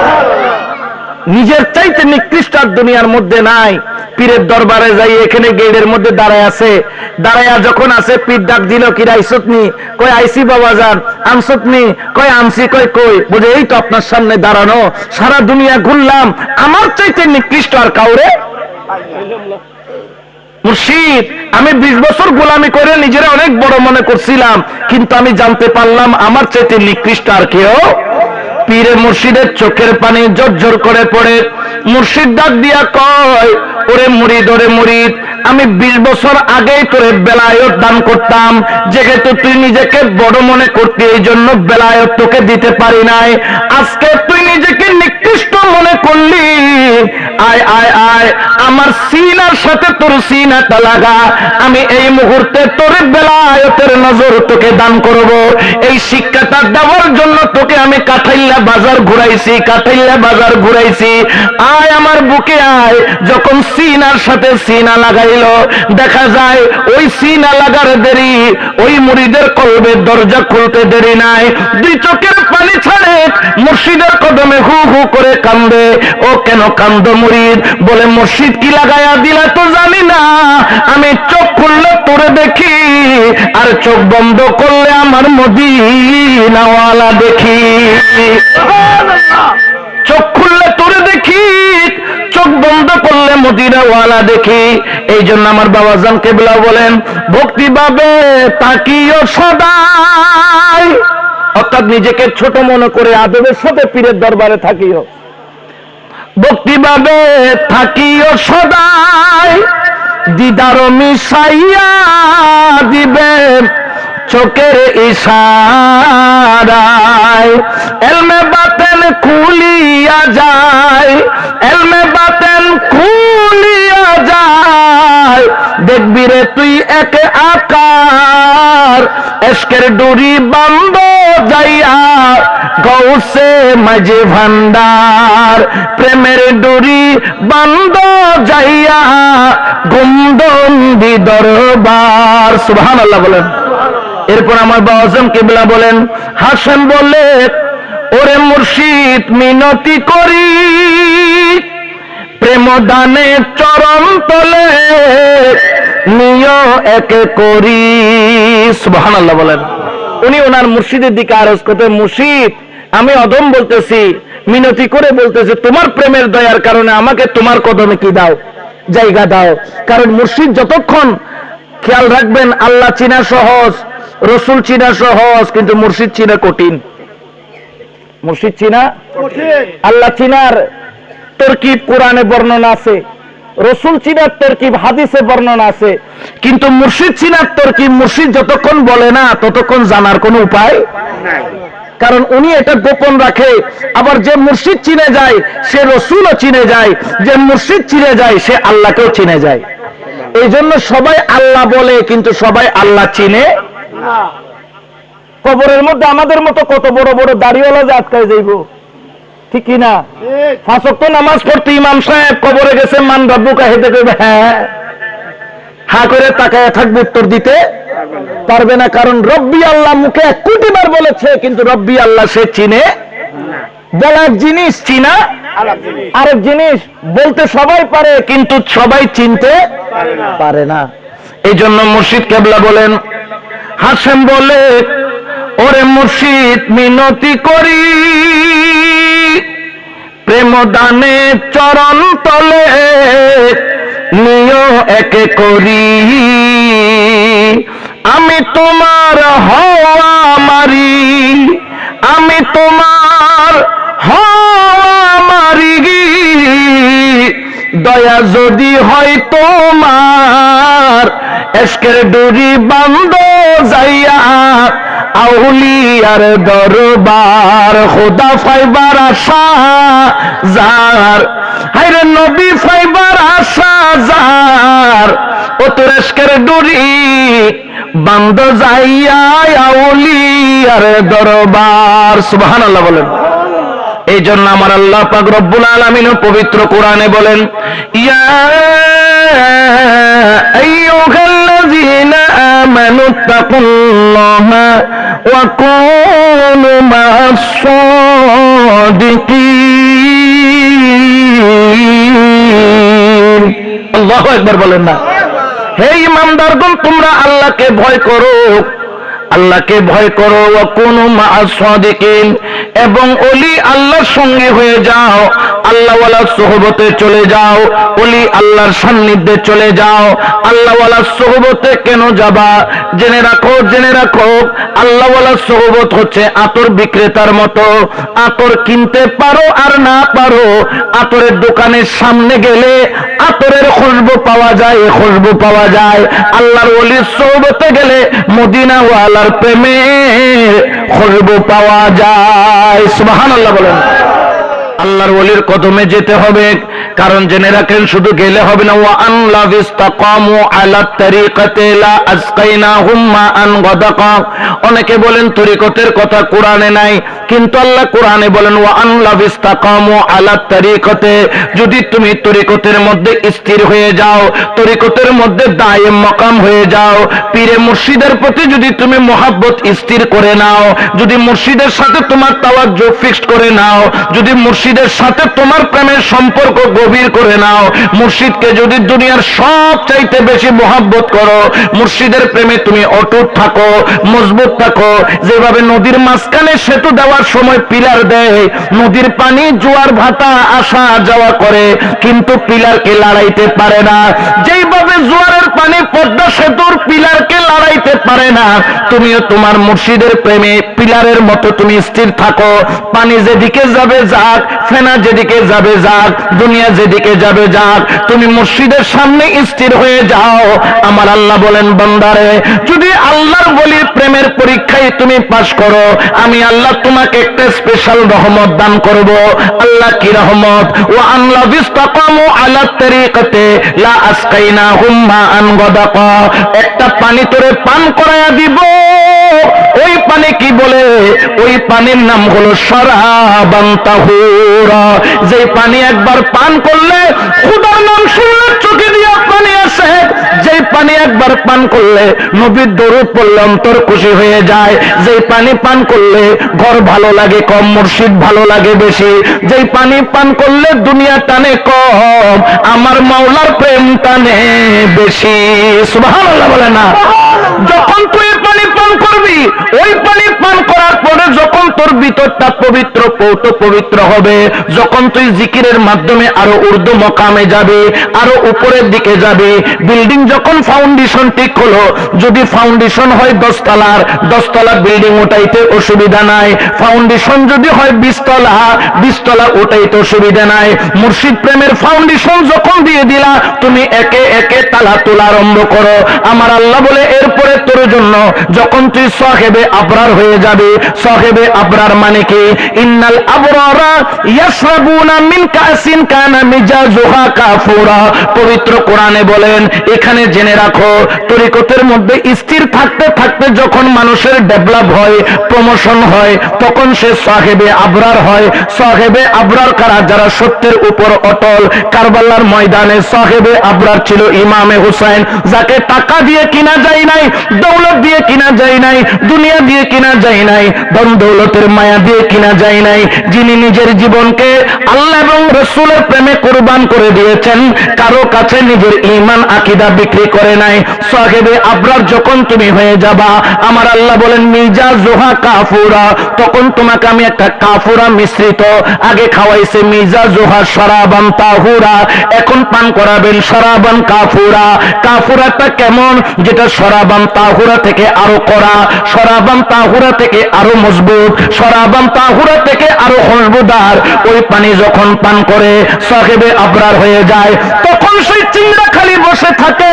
নিজের চাইতে নিকৃষ্ট আর দুনিয়ার মধ্যে নাই। পীরের দরবারে যাই, এখানে গেটের মধ্যে দাঁড়ায় আছে, দাঁড়ায়া যখন আছে পীর ডাক দিল, কি আইসতনি, কই আইসি বাবা যান, আনসতনি, কই আনসি, কই কই, বুঝে এই তো আপনার সামনে দাঁড়ানো, সারা দুনিয়া ঘুরলাম, আমার চাইতে নিকৃষ্ট আর কাউরে। মুর্শিদ, আমি 20 বছর গোলামি করে নিজেরা অনেক বড় মনে করছিলাম, কিন্তু আমি জানতে পারলাম আমার চাইতে নিকৃষ্ট আর কেউ। পীরে মুর্শিদের চোখের পানি ঝরঝর করে পড়ে। মুর্শিদ ডাক দিয়া কয়, ওরে মুরিদ, ওরে মুরিদ, আমি 20 বছর আগেই তোরে বেলায়েত দান করতাম, যেহেতু তুই নিজেকে বড় মনে করতি এই জন্য বেলায়েত তোকে দিতে পারি নাই। আজকে তুই নিজেকে নিকৃষ্ট মনে করলি, আয় আয় আয় আমার সিনার সাথে তোর সিনাটা লাগা, আমি এই মুহূর্তে তোর বেলায়েতের নজর তোকে দান করব। এই শিক্ষাটা দেওয়ার জন্য তোকে আমি কাঠাইল্লা বাজার ঘুরাইছি, কাঠাইল্লা বাজার ঘুরাইছি, আয় আমার বুকে আয়। যখন সিনার সাথে সিনা লাগাইল, দেখা যায় ওই সিনা লাগার দেরি, ওই মুরিদের কলবের দরজা খুলতে দেরি নাই। 2 চোখের পানি ছাড়ে মুর্শিদের কদমে হু হু করে কান্দে। ও কেন কান্দ মুরিদ? বলে মুর্শিদ কি লাগাইয়া দিলা তো জানি না, আমি চোখ খুললে তোরে দেখি, আর চোখ বন্ধ করলে আমার মদিনাওয়ালা দেখি। চোখ খুললে তোরে দেখি, চোখ বন্ধ করলে মদিনাওয়ালা দেখি। এই জন্য আমার বাবাজান কেবলা বলেন, ভক্তিভাবে তাকিও সদাই, অর্থাৎ নিজেকে ছোট মনে করে আদবের সাথে পীরের দরবারে থাকিও। ভক্তিভাবে থাকিও সদাই, দিদার মিশাইয়া দিবে চোখের ইশারায়। এলমে বাতেন খুলিয়া যায়, এলমে বাতেন খুলিয়া যায়, দেখবি রে তুই এক আকার, এশকের ডুরি বান্ধ যাইয়া গৌসে মাঝে ভান্ডার, প্রেমের ডুরি বান্ধ যাইয়া গুমদন্দি দরবার। সুবহানাল্লাহ বলেন। এরপর আমার বাবাজান কিবলা বলেন, হাসেন বলে, ওরে মুর্শিদ মিনতি করি, প্রেম দানে চরণ তলে নিয় একে করি। সুবহানাল্লাহ বলেন। উনি ওনার মুর্শিদের দিকে আরজ করতে, মুর্শিদ আমি অদম বলতেছি, মিনতি করে বলতেছি, তোমার প্রেমের দয়ার কারণে আমাকে তোমার কদমে কি দাও, জায়গা দাও। কারণ মুর্শিদ যতক্ষণ, খেয়াল রাখবেন, আল্লাহ চিনা সহজ, রসুল চিনা সহজ, কিন্তু মুর্শিদ চিনা কঠিন। মুর্শিদ চিনা কঠিন। আল্লাহ চিনার তরকিব কোরআনে বর্ণনা আছে, রসুল চিনার তরকিব হাদিসে বর্ণনা আছে, কিন্তু মুর্শিদ চিনার তরকিব মুর্শিদ যতক্ষণ বলে না ততক্ষণ জানার কোনো উপায় নাই। কারণ উনি এটা গোপন রাখে। আবার যে মুর্শিদ চিনে যায় সে রসুলও চিনে যায়, যে মুর্শিদ চিনে যায় সে আল্লাহকেও চিনে যায়। এই জন্য সবাই আল্লাহ বলে কিন্তু সবাই আল্লাহ চিনে না। কবরের মধ্যে আমাদের মতো কত বড় বড় দাড়িওয়ালা যে আটকায় যাইব, ঠিক কিনা? 5 ওয়াক্ত নামাজ পড়তে ইমাম সাহেব কবরে গেছে, মান রব্বুকা, হেঁটে কইবে হ্যাঁ, হা করে তাকায় থাকবে, উত্তর দিতে পারবে না। কারণ রব্বি আল্লাহ মুখে 1 কোটি বার বলেছে, কিন্তু রব্বি আল্লাহ সে চিনে বলা এক জিনিস, চিনা আরেক জিনিস। বলতে সবাই পারে কিন্তু সবাই চিনতে পারে না। এই জন্য মুর্শিদ কেবলা বলেন, হাসেম বলে, ওরে মুর্শিদ মিনতি করি, প্রেম দানে চরণ তলে নিয় একে করি। আমি তোমার হওয়া মারি, আমি তোমার হওয়া মারি, দয়া যদি হয় তোমার, এশকের ডুরি বান্ধ যাইয়া আউলিয়ার দরবার। খোদা ফাইবার আশা যার, হায়রে নবী ফাইবার আশা যার, ও তোর এশকের ডুরি বান্ধ যাইয়া আউলিয়ার দরবার। সুবহানাল্লাহ বলেন। এই জন্য আমার আল্লাহ পাক রব্বুল আলামিন পবিত্র কোরআনে বলেন, ইয়া আইয়ুহাল্লাযীনা আমানু তাকুল্লাহা ওয়া কুনু মা'আস সাদিকিন। আল্লাহু আকবার বলেন না। হে ঈমানদারগণ, তোমরা আল্লাহকে ভয় করো, আল্লাহকে ভয় করো, ওয়া কুনু মা'আস সাদিকিন, এবং ওলি আল্লাহর সঙ্গে হয়ে যাও, আল্লাহওয়ালার সোহবতে চলে যাও, ওলি আল্লাহর সান্নিধ্যে চলে যাও। আল্লাহওয়ালার সোহবতে কেন যাবা? জেনে রাখো, জেনে রাখো, আল্লাহওয়ালার সোহবত হচ্ছে আতর বিক্রেতার মতো। আতর কিনতে পারো আর না পারো, আতরের দোকানের সামনে গেলে আতরের খুশবু পাওয়া যায়, খুশবু পাওয়া যায়। আল্লাহর ওলির সোহবতে গেলে মদিনাওয়ালার প্রেমে খুশবু পাওয়া যায়। সুবহানাল্লাহ বলেন। আল্লাহর ওলির কদমে যেতে হবে, কারণ জেনে রাখেন শুধু গেলে হবে না। ওয়া আন লা ইসতাকামু আলা তরিকাতি লা আসকাইনাহুম মাআন গাদাকা। অনেকে বলেন তরিকতের কথা কোরআনে নাই, কিন্তু আল্লাহ কোরআনে বলেন ওয়া আন লা ইসতাকামু আলা তরিকাতি, যদি তুমি তরিকতের মধ্যে স্থির হয়ে যাও, তরিকতের মধ্যে দায়েম মাকাম হয়ে যাও, পীরে মুর্শিদের প্রতি যদি তুমি মহব্বত স্থির করে নাও, যদি মুর্শিদের সাথে তোমার তাওয়াজ্জুহ ফিক্সড করে নাও, যদি মুর্শিদ মুর্শিদের সাথে তোমার প্রেমের সম্পর্ক গভীর করে নাও। মুর্শিদকে যদি দুনিয়ার সব চাইতে বেশি মহব্বত করো, মুর্শিদের প্রেমে তুমি অটুট থাকো, মজবুত থাকো। যেভাবে নদীর মাঝখানে সেতু দেওয়ার সময় পিলার দেয়, নদীর পানি জোয়ার ভাটা আসা যাওয়া করে, কিন্তু পিলারকে লড়াইতে পারে না। যেইভাবে জোয়ারের পানি পদ্মা সেতুর পিলারকে লড়াইতে পারে না, তুমিও তোমার মুর্শিদের প্রেমে পিলারের মতো তুমি স্থির থাকো। পানি যেদিকে যাবে যাক, ফেনা যেদিকে যাবে যাক, দুনিয়া যেদিকে যাবে যাক, তুমি মুর্শিদের সামনে স্থির হয়ে যাও। আমার আল্লাহ বলেন, বান্দারে যদি আল্লাহর ওলির প্রেমের পরীক্ষায় তুমি পাস করো, আমি আল্লাহ তোমাকে একটা স্পেশাল রহমত দান করব। আল্লাহ কি রহমত? ওয়া আল্লাহ ইসতাকামু আলা তরিকাতে লা আসকাইনাহুম মাআন গাদাকা, একটা পানি তোরে পান করায়া দিব। ওই পানি কি বলে? ওই পানির নাম হলো শরাবান তাহুরা। যে পানি একবার পান করলে খোদার নাম শুনলে চোখে দিয়া পানি আসে, যে পানি একবার পান করলে নবীর দরুদ পড়লে অন্তর খুশি হয়ে যায়, যে পানি পান করলে ঘর ভালো লাগে কম, মুর্শিদ ভালো লাগে বেশি, যে পানি পান করলে দুনিয়া টানে কম, আমার মাওলার প্রেম টানে বেশি। সুবহানাল্লাহ বলে না? যখন তুই পানি পান করবি, ওই পানি পান করার পরে যখন তোর ভিতরটা পবিত্র পৌত পবিত্র হবে, যখন তুই জিকিরের মাধ্যমে আরো ঊর্ধ্ব মকামে যাবে, আরো উপরের দিকে যাবে, বিল্ডিং যখন ফাউন্ডেশন ঠিক হলো, যদি ফাউন্ডেশন হয় 10 তলার, 10 তলা বিল্ডিং উঠাইতে অসুবিধা নাই। ফাউন্ডেশন যদি হয় 20 তলা, 20 তলা উঠাইতে অসুবিধা নাই। মুর্শিদ প্রেমের ফাউন্ডেশন যখন দিয়ে দিলা, তুমি একে একে তালা তোলা আরম্ভ করো। আমার আল্লাহ বলে, এরপরে তোর জন্য যখন তুই সাহেবে আবরার হয়ে যাবে। সাহেবে আবরার মানে কি? ইন্নাল আবরারা ইয়াশরাবুনা মিন কাসিন কানা মিজাজুহা কাফুরা। পবিত্র কোরআনে বলেন, এখানে জেনে রাখো, তরিকতের মধ্যে স্থির থাকতে থাকতে যখন মানুষের ডেভেলপ হয়, প্রমোশন হয়, তখন সে সাহেবে আবরার হয়। সাহেবে আবরার কারা? যারা সত্যের উপর অটল। কারবালার ময়দানে সাহেবে আবরার ছিল ইমামে হুসাইন, যাকে টাকা দিয়ে কিনা যায় নাই, দৌলত দিয়ে কিনা যায় নাই, দুনিয়া দিয়ে কিনা যায় নাই, ধন দৌলতের মায়া দিয়ে কিনা যায় নাই, যিনি নিজের জীবনকে আল্লাহ এবং রাসূলের প্রেমে কুরবান করে দিয়েছেন, কারো কাছে নিজের ঈমান আকীদা বিক্রি করে নাই। সাহেবে আবরার যখন তুমি হয়ে যাবা, আমার আল্লাহ বলেন মিজাজুহা কাফুরা, তখন তোমাকে আমি একটা কাফুরা মিশ্রিত, আগে খাওয়াইছে মিজাজুহা শরাবান তাহুরা, এখন পান করাবেন শরাবান কাফুরা। কাফুরাটা কেমন? যেটা শরাবান তাহুরা থেকে আরো কড়া, শরাবান তাহুরা থেকে আরো মজবুত, শরাবান তাহুরা থেকে আরো খুশবুদার। ওই পানি যখন পান করে সাহেবে আবরার হয়ে যায়, তখন সেই চিংড়া খালি বসে থাকে।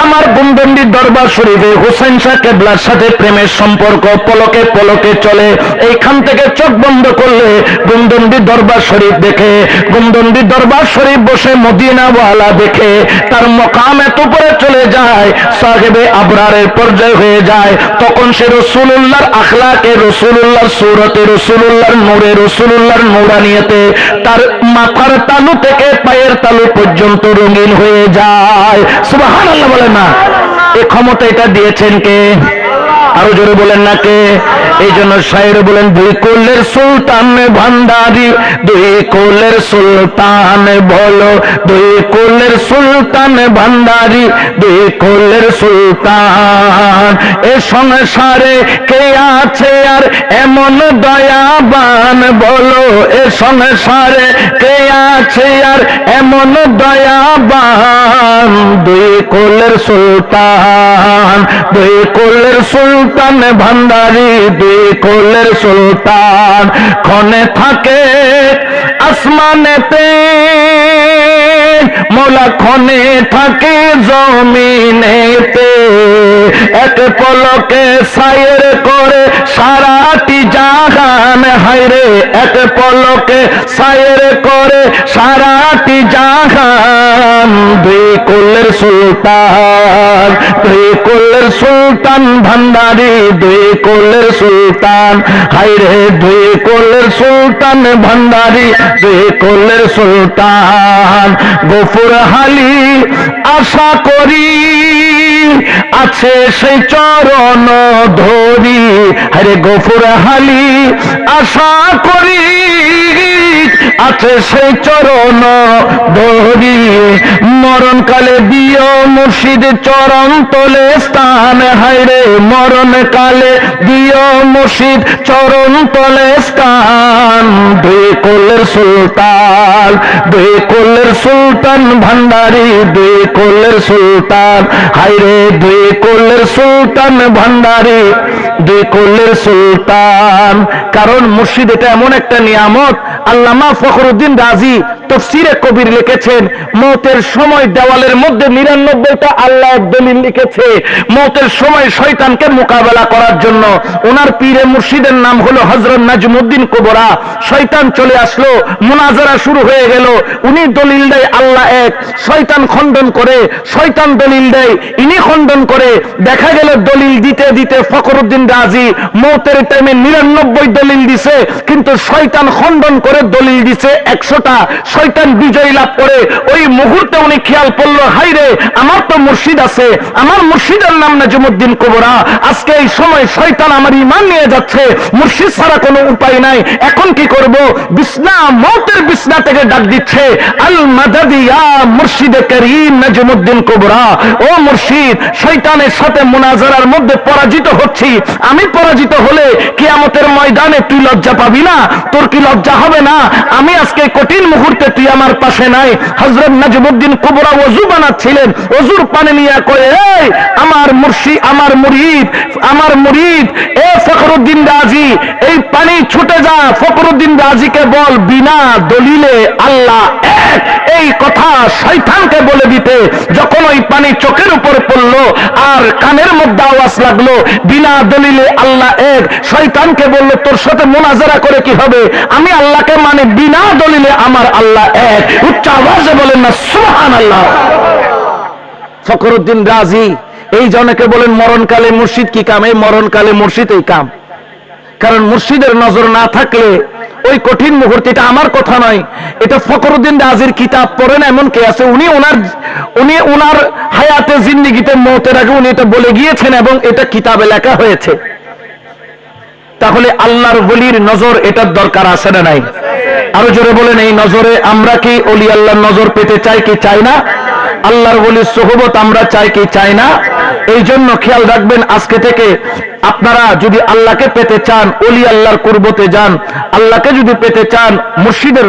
আমার গুমদন্ডি দরবার শরীফে হুসাইন শাহ কেবলার সাথে প্রেমের সম্পর্ক পলকে পলকে চলে। এইখান থেকে চোখ বন্ধ করলে গুমদন্ডি দরবার শরীফ দেখে, গুমদন্ডি দরবার শরীফ বসে মদিনাওয়ালা দেখে, তার মকাম এত উপরে চলে যায়, সাহেবে আবরারের পর্যায়ে হয়ে যায়। তখন সে রাসূলুল্লাহর আখলাকে, রাসূলুল্লাহর সূরতে, রাসূলুল্লাহর নূরে, রাসূলুল্লাহর নূরানিয়তে তার মাথার তালু থেকে পায়ের তালু পর্যন্ত রঙিন হয়ে যায়। সুবহানাল্লাহ বলেন না? এই ক্ষমতা এটা দিয়েছেন কে? আরো জোরে বলেন না কে? এই জন্য শায়ের বলেন, দুই কুলের সুলতান ভান্ডারি, দুই কুলের সুলতান বলো, দুই কুলের সুলতান ভান্ডারি, দুই কুলের সুলতান। এ সংসারে কে আছে আর এমন দয়াবান বলো, এ সংসারে কে আছে আর এমন দয়াবান। দুই কুলের সুলতান, দুই কুলের সুলতান ভান্ডারি, দুই কুলের সুলতান। ক্ষণে থাকে আসমানেতে মৌলা, ক্ষণে থাকে জমিনেতে, এক পলকে সায়ের করে সারাটি জাহান। হায়রে এক পলকে সায়ের করে সারাটি জাহান। দুই কুলের সুলতান, দুই কুলের সুলতান ভান্ডারি, দুই কুলের সুলতান। হায়রে দুই কুলের সুলতান ভান্ডারি, দুই কুলের সুলতান। গফুর হালি আশা করি আছে সেই চরণ ধরি, হরে গফুর হালি আশা করি, আছে সেই চরণ ধরি, মরণকালে দিও মুর্শিদ চরণ তলে স্থান, হায়রে মরণকালে দিও মুর্শিদ চরণ তলে স্থান। দুই কোলের সুলতান, দুই কোলের সুলতান ভান্ডারী, দুই কোলের সুলতান, হায়রে দুই কোলের সুলতান ভান্ডারী, দুই কোলের সুলতান। কারণ মুর্শিদ এটা এমন একটা নিয়ামত। আল্লামা ফখরুদ্দিন রাজি তাফসীরে কবির লিখেছেন, মওতের সময় দেওয়ালের মধ্যে 99টা আল্লাহ দলিল লিখেছে মওতের সময় শয়তানকে মোকাবেলা করার জন্য। ওনার পীরে মুর্শিদের নাম হলো হযরত নাজমুদ্দিন কুবরা। শয়তান চলে আসলো, মুনাজারা শুরু হয়ে গেল। উনি দলিল দেয় আল্লাহ এক, শয়তান খণ্ডন করে, শয়তান দলিল দেয়, ইনি খণ্ডন করে। দেখা গেল দলিল দিতে দিতে ফখরুদ্দিন রাজি মওতের টাইমে 99 দলিল দিছে, কিন্তু শয়তান খণ্ডন করে দলিল দিছে 100টা। শয়তান বিজয় লাভ করে। ওই মুহূর্তে উনি খেয়াল পড়লো, হাইরে আমার তো মুর্শিদ আছে, আমার মুর্শিদের নাম নাজমুদ্দিন কুবরা। আজকে এই সময় শয়তান আমার ঈমান নিয়ে যাচ্ছে, মুর্শিদ ছাড়া কোনো উপায় নাই, এখন কি করব? বিছনা, মওতের বিছনা থেকে ডাক দিচ্ছে, আল মাদাদ ইয়া মুর্শিদ করিম নাজমুদ্দিন কুবরা। ও মুর্শিদ, শয়তানের সাথে মুনাজারার মধ্যে পরাজিত হচ্ছি। আমি পরাজিত হলে কিয়ামতের ময়দানে তুই লজ্জা পাবি না? তোর কি লজ্জা হবে না? আমি আজকে কঠিন মুহূর্তে তুই আমার পাশে নাই। হযরত নাজমুদ্দিন কুবরা ওযু বানাচ্ছিলেন, ওযুর পানি নিয়ে কয়ে, এই আমার মুর্শিদ, আমার মুরিদ, আমার মুরিদ, এ ফখরুদ্দিন রাজি, এই পানি ছুটে যা। ফখরুদ্দিন রাজিকে বল, বিনা দলিলে আল্লাহ এক, এই কথা শয়তানকে বলে দিতে। যখন ওই পানি চোখের উপর পড়লো আর কানের মধ্যে আওয়াজ লাগলো, বিনা দলিলে আল্লাহ এক, শয়তানকে বললো, তোর সাথে মুনাজারা করে কি হবে? আমি আল্লাহকে মানে, বিনা দলিলে আমার আল্লাহ এক। উচ্চ আওয়াজে বলেন না সুবহানাল্লাহ। ফখরুদ্দিন রাজি এই জনকে বলেন মরণকালে মুর্শিদ কি কাম? এই মরণকালে মুর্শিদ এই কাম। কারণ মুর্শিদের নজর না থাকলে ওই কঠিন মুহূর্তে, এটা আমার কথা নয়, এটা ফখরুদ্দিন রাজির কিতাব পড়েন, এমন কে আছে, উনি ওনার হায়াতে জিন্দেগিতে মওতের আগে উনি এটা বলে গিয়েছেন এবং এটা কিতাবে লেখা হয়েছে। তাহলে আল্লাহর ওলির নজর এটার দরকার আছে না নাই? আরো জোরে বলেন, এই নজরে আমরা কি ওলি আল্লাহর নজর পেতে চাই কি চাই না? আল্লাহর ওলির সোহবত আমরা চাই কি চাই না? এই জন্য খেয়াল রাখবেন, আজকে থেকে আপনারা যদি আল্লাহকে পেতে চান, ওলি আল্লাহর কুরবতে যান। আল্লাহকে যদি পেতে চান, মুর্শিদের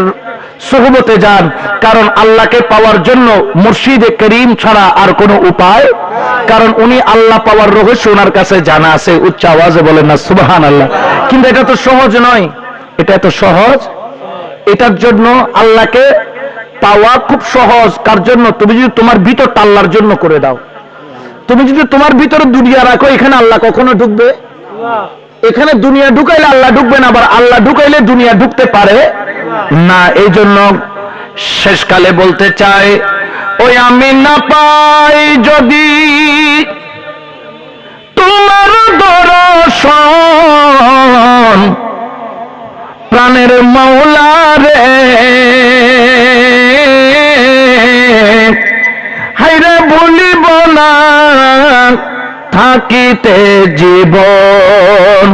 সোহবতে যান। কারণ আল্লাহকে পাওয়ার জন্য মুর্শিদে করিম ছাড়া আর কোনো উপায়, কারণ উনি আল্লাহ পাওয়ার রহস্য ওনার কাছে জানা আছে। উচ্চ আওয়াজে বলেন না সুবহানাল্লাহ। কিন্তু এটা তো সহজ নয়, এটা এত সহজ। এটার জন্য আল্লাহকে পাওয়া খুব সহজ। কার জন্য? তুমি যদি তোমার ভিতরটা আল্লাহর জন্য করে দাও। তুমি যদি তোমার ভিতরে দুনিয়া রাখো, এখানে আল্লাহ কখনো ঢুকবে? এখানে দুনিয়া ঢুকাইলে আল্লাহ ঢুকবে না, আবার আল্লাহ ঢুকাইলে দুনিয়া ঢুকতে পারে না। এই জন্য শেষকালে বলতে চাই, ওই আমি না পাই যদি তোমার দর্শন, প্রাণের মাওলা রে, হায়রে ভুলিব না থাকিতে জীবন।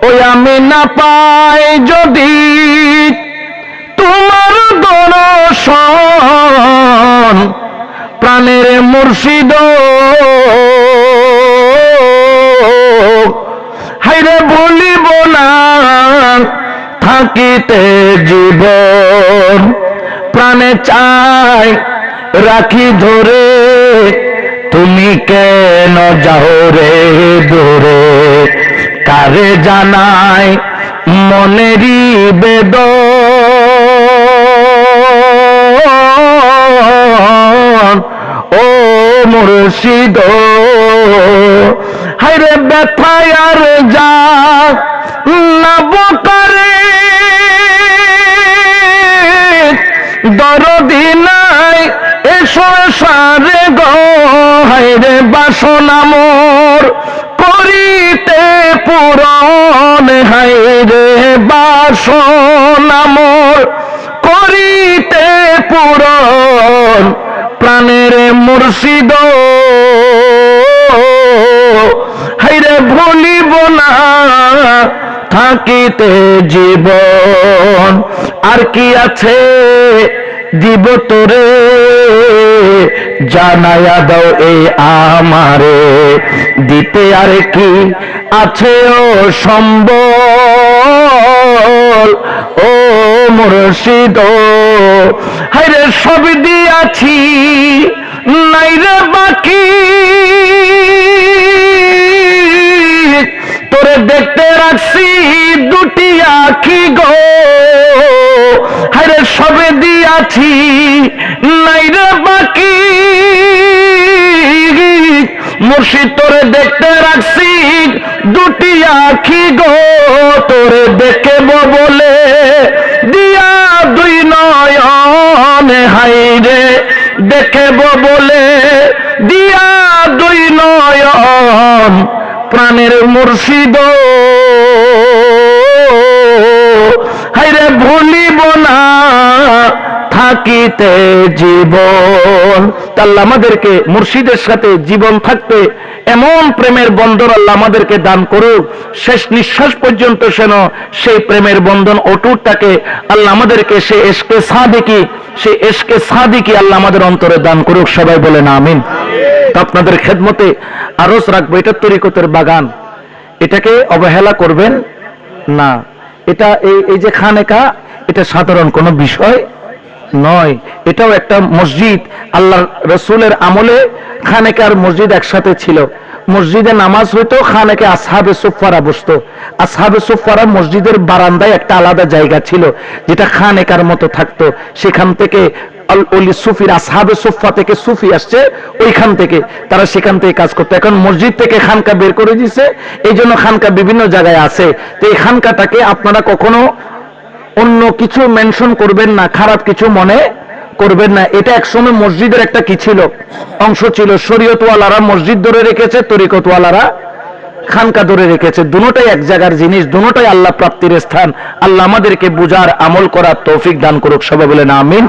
ওই আমি না পাই যদি তোমার দর্শন, প্রাণের মুর্শিদ, হায়রে ভুলিব না থাকিতে জীবন। প্রাণে চাই রাখি ধরে, তুমি কেন যাও রে দূরে? কারে জানাই মনেরই বেদন, ও মুর্শিদ, হায়রে ব্যথায় আর যা না বকারে, দরদি নাই এসো সারে গো, হায়রে বাসনা মোর করিতে পূরণ, হায়রে বাসনা মোর করিতে পূরণ, প্রাণে প্রাণের মুর্শিদ হাইরে ভুলিব না থাকিতে জীবন। আর কি আছে দিব তোরে জানায়া দাও এই আমারে, দিতে আর কি আছে ও সম্বল ও মুর্শিদ। হায়রে সব দিয়াছি নাই রে বাকি, তোরে দেখতে রাখছি দুটি আখি গো। হায়রে সবে দিয়াছি নাই রে বাকি, মুর্শিদ তোরে দেখতে রাখছি দুটি আখি গো। তোরে দেখব বলে দিয়া দুই নয়ন, হায়রে দেখব বলে দিয়া দুই নয়ন। প্রাণের মুর্শিদ হায়রে ভুলিব না থাকিতে জীবন। আল্লাহ আমাদেরকে মুর্শিদের সাথে জীবন থাকতে এমন প্রেমের বন্ধন আল্লাহ আমাদেরকে দান করুক, শেষ নিঃশ্বাস পর্যন্ত যেন সেই প্রেমের বন্ধন অটুট থাকে। আল্লাহ আমাদেরকে সেই এশকে সাদিকি আল্লাহ আমাদের অন্তরে দান করুক। সবাই বলেন আমিন। আপনাদের খেদমতে আরজ রাখবো, এটা তরিকতের বাগান, এটাকে অবহেলা করবেন না। এটা এই যে খানেকা, এটা সাধারণ কোনো বিষয় নয়, এটাও একটা মসজিদ। আল্লাহ রসুলের আমলে খানেকার মসজিদ একসাথে ছিল। মসজিদে নামাজ হইতো, খানেকে আসহাবে সুফারা বসতো। আসহাবে সুফারা মসজিদের বারান্দায় একটা আলাদা জায়গা ছিল, যেটা খানেকার মতো থাকতো। সেখান থেকে সুফির আসহাবে সুফা থেকে সুফি আসছে, ওইখান থেকে তারা সেখান থেকে কাজ করতো। এখন মসজিদ থেকে খানকা বের করে দিছে, এই জন্য খানকা বিভিন্ন জায়গায় আছে। তো এই খানকাটাকে আপনারা কখনো অন্য কিছু মেনশন করবেন না, খারাপ কিছু মনে করবেন না। এটা একসময় মসজিদের একটা কি ছিল, অংশ ছিল। শরীয়তওয়ালারা মসজিদ ধরে রেখেছে, তরিকতওয়ালারা খানকা ধরে রেখেছে। দুটোটাই এক জায়গার জিনিস, দুটোটাই আল্লাহ প্রাপ্তির স্থান। আল্লাহ আমাদেরকে বুঝার আমল করার তৌফিক দান করুক। সবাই বলেন আমিন।